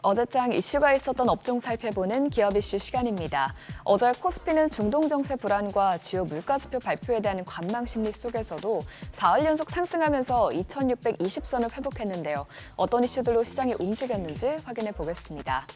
어제장 이슈가 있었던 업종 살펴보는 기업 이슈 시간입니다. 어제 코스피는 중동 정세 불안과 주요 물가지표 발표에 대한 관망 심리 속에서도 4일 연속 상승하면서 2620선을 회복했는데요. 어떤 이슈들로 시장이 움직였는지 확인해 보겠습니다.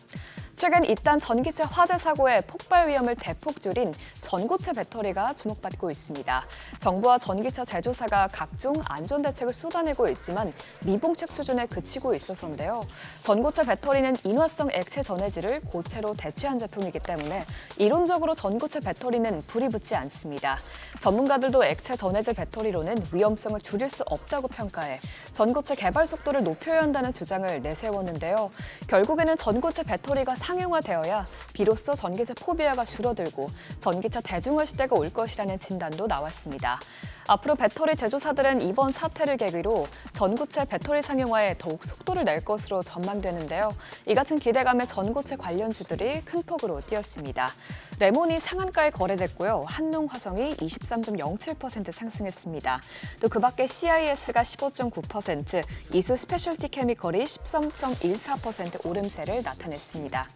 최근 이딴 전기차 화재 사고의 폭발 위험을 대폭 줄인 전고체 배터리가 주목받고 있습니다. 정부와 전기차 제조사가 각종 안전 대책을 쏟아내고 있지만 미봉책 수준에 그치고 있어서인데요. 전고체 배터리는 인화성 액체 전해질을 고체로 대체한 제품이기 때문에 이론적으로 전고체 배터리는 불이 붙지 않습니다. 전문가들도 액체 전해질 배터리로는 위험성을 줄일 수 없다고 평가해 전고체 개발 속도를 높여야 한다는 주장을 내세웠는데요. 결국에는 전고체 배터리가 상용화되어야 비로소 전기차 포비아가 줄어들고 전기차 대중화 시대가 올 것이라는 진단도 나왔습니다. 앞으로 배터리 제조사들은 이번 사태를 계기로 전고체 배터리 상용화에 더욱 속도를 낼 것으로 전망되는데요. 이 같은 기대감에 전고체 관련주들이 큰 폭으로 뛰었습니다. 레몬이 상한가에 거래됐고요. 한농화성이 23.07% 상승했습니다. 또 그 밖에 CIS가 15.9%, 이수 스페셜티 케미컬이 13.14% 오름세를 나타냈습니다.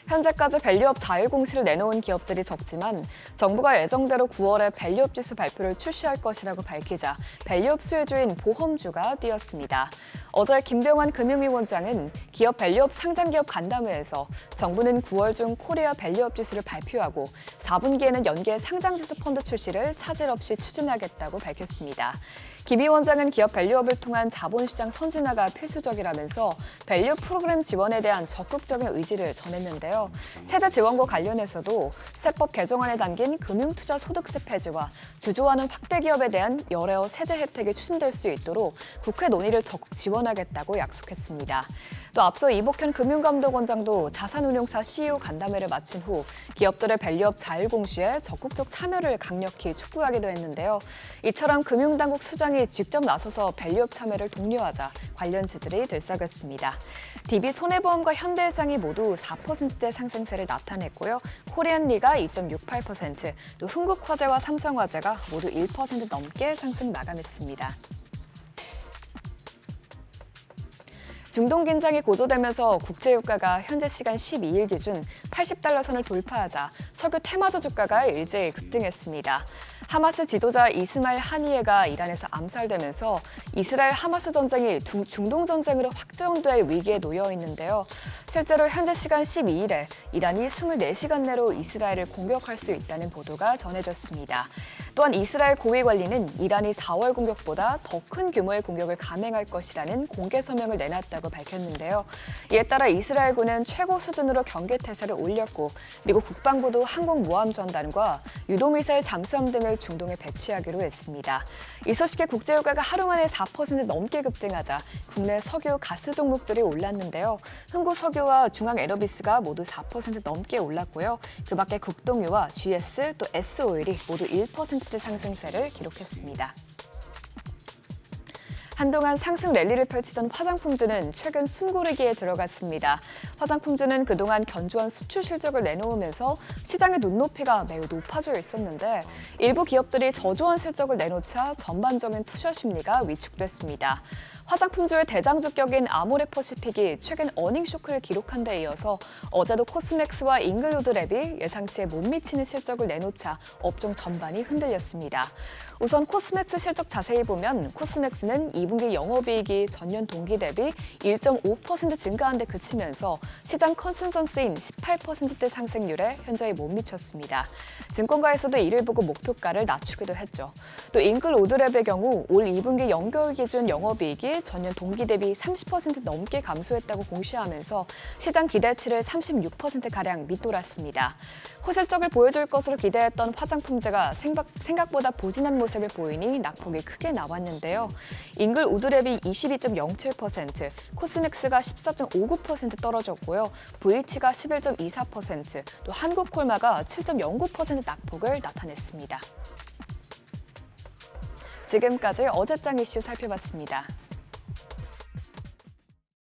현재까지 밸류업 자율 공시를 내놓은 기업들이 적지만 정부가 예정대로 9월에 밸류업 지수 발표를 출시할 것이라고 밝히자 밸류업 수혜주인 보험주가 뛰었습니다. 어제 김병환 금융위원장은 기업 밸류업 상장기업 간담회에서 정부는 9월 중 코리아 밸류업 지수를 발표하고 4분기에는 연계 상장지수 펀드 출시를 차질 없이 추진하겠다고 밝혔습니다. 김 위원장은 기업 밸류업을 통한 자본시장 선진화가 필수적이라면서 밸류업 프로그램 지원에 대한 적극적인 의지를 전했는데요. 세대 지원과 관련해서도 세법 개정안에 담긴 금융투자 소득세 폐지와 주주환원 확대 기업에 대한 여러 세제 혜택이 추진될 수 있도록 국회 논의를 적극 지원하겠다고 약속했습니다. 또 앞서 이복현 금융감독원장도 자산운용사 CEO 간담회를 마친 후 기업들의 밸류업 자율 공시에 적극적 참여를 강력히 촉구하기도 했는데요. 이처럼 금융당국 수장이 직접 나서서 밸류업 참여를 독려하자 관련주들이 들썩였습니다. DB 손해보험과 현대해상이 모두 4%대 상승세를 나타냈고요. 코리안리가 2.68%, 또 흥국화재와 삼성화재가 모두 1% 넘게 상승 마감했습니다. 중동 긴장이 고조되면서 국제유가가 현재 시간 12일 기준 80달러 선을 돌파하자 석유 테마주 주가가 일제히 급등했습니다. 하마스 지도자 이스마일 하니예가 이란에서 암살되면서 이스라엘 하마스 전쟁이 중동 전쟁으로 확정될 위기에 놓여 있는데요. 실제로 현재 시간 12일에 이란이 24시간 내로 이스라엘을 공격할 수 있다는 보도가 전해졌습니다. 또한 이스라엘 고위 관리는 이란이 4월 공격보다 더 큰 규모의 공격을 감행할 것이라는 공개 서명을 내놨다고 밝혔는데요. 이에 따라 이스라엘군은 최고 수준으로 경계태세를 올렸고 미국 국방부도 항공모함 전단과 유도미사일 잠수함 등을 중동에 배치하기로 했습니다. 이 소식에 국제유가가 하루 만에 4% 넘게 급등하자 국내 석유, 가스 종목들이 올랐는데요. 흥국석유와 중앙에너비스가 모두 4% 넘게 올랐고요. 그 밖에 국동유와 GS 또 S오일이 모두 1%대 상승세를 기록했습니다. 한동안 상승 랠리를 펼치던 화장품주는 최근 숨고르기에 들어갔습니다. 화장품주는 그동안 견조한 수출 실적을 내놓으면서 시장의 눈높이가 매우 높아져 있었는데 일부 기업들이 저조한 실적을 내놓자 전반적인 투자 심리가 위축됐습니다. 화장품주의 대장주격인 아모레퍼시픽이 최근 어닝 쇼크를 기록한 데 이어서 어제도 코스맥스와 잉글우드랩이 예상치에 못 미치는 실적을 내놓자 업종 전반이 흔들렸습니다. 우선 코스맥스 실적 자세히 보면 코스맥스는 2분기 영업이익이 전년 동기 대비 1.5% 증가한 데 그치면서 시장 컨센서스인 18%대 상승률에 현저히 못 미쳤습니다. 증권가에서도 이를 보고 목표가를 낮추기도 했죠. 또 잉글우드랩의 경우 올 2분기 연결 기준 영업이익이 전년 동기 대비 30% 넘게 감소했다고 공시하면서 시장 기대치를 36%가량 밑돌았습니다. 호실적을 보여줄 것으로 기대했던 화장품제가 생각보다 부진한 모습을 보이니 낙폭이 크게 나왔는데요. 잉글우드랩이 22.07%, 코스맥스가 14.59% 떨어졌고요. VT가 11.24%, 또 한국콜마가 7.09% 낙폭을 나타냈습니다. 지금까지 어제장 이슈 살펴봤습니다.